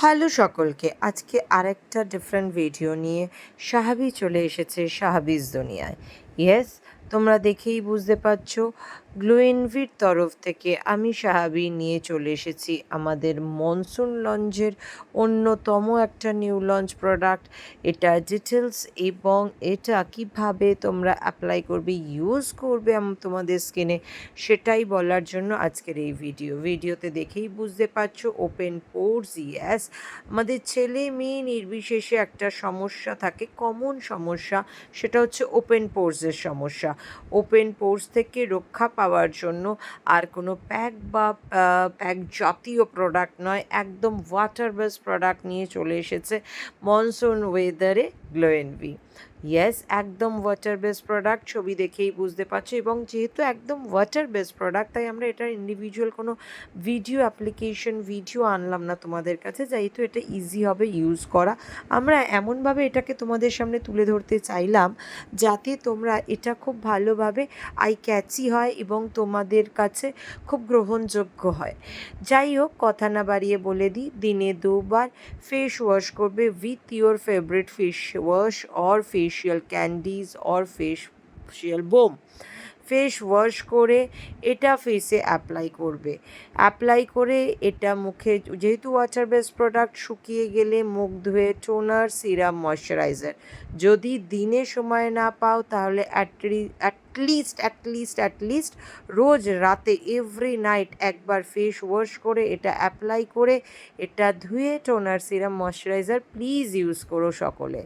Hello সকলকে, আজকে আরেকটা ডিফারেন্ট ভিডিও নিয়ে সাহাবি চলে এসেছে সাহাবিজ দুনিয়ায়। ইয়েস, তোমরা দেখেই বুঝতে পারছো, গ্লোয়েনভির তরফ থেকে আমি সাহাবি নিয়ে চলে এসেছি আমাদের মনসুন লঞ্চের অন্যতম একটা নিউ লঞ্চ প্রোডাক্ট। এটা ডিটেলস এবং এটা কিভাবে তোমরা অ্যাপ্লাই করবে, ইউজ করবে তোমাদের স্কিনে, সেটাই বলার জন্য আজকের এই ভিডিওতে দেখেই বুঝতে পারছো ওপেন পোর্স। ইয়েস, আমাদের ছেলে মেয়ে নির্বিশেষে একটা সমস্যা থাকে, কমন সমস্যা, সেটা হচ্ছে ওপেন পোর্সের সমস্যা। ওপেন পোর্স থেকে রক্ষা পাওয়ার জন্য আর কোনো প্যাক বা প্যাক জাতীয় প্রোডাক্ট নয়, একদম ওয়াটার বেস প্রোডাক্ট নিয়ে চলে এসেছে মনসুন ওয়েদারে গ্লোয়েনভি। ইয়েস, একদম ওয়াটার বেস প্রোডাক্ট, ছবি দেখেই বুঝতে পারছো। এবং যেহেতু একদম ওয়াটার বেস প্রোডাক্ট, তাই আমরা এটার ইন্ডিভিজুয়াল কোনো ভিডিও আনলাম না তোমাদের কাছে, যেহেতু এটা ইজি হবে ইউজ করা। আমরা এমনভাবে এটাকে তোমাদের সামনে তুলে ধরতে চাইলাম যাতে তোমরা এটা খুব ভালোভাবে আই ক্যাচি হয় এবং তোমাদের কাছে খুব গ্রহণযোগ্য হয়। যাই হোক, কথা না বাড়িয়ে বলে দিই, দিনে 2বার ফেস ওয়াশ করবে with your favourite face wash or facial candies or facial bomb. Face wash করে এটা ফেসে অ্যাপ্লাই করে এটা মুখে, যেহেতু ওয়াটার বেস প্রোডাক্ট, শুকিয়ে গেলে মুখ ধুয়ে টোনার, সিরাম, ময়শ্চারাইজার। যদি দিনে সময় না পাও তাহলে অ্যাটলিস্ট রোজ রাতে এভরি নাইট একবার ফেস ওয়াশ করে এটা অ্যাপ্লাই করে এটা ধুয়ে toner, serum, moisturiser please use করো সকলে।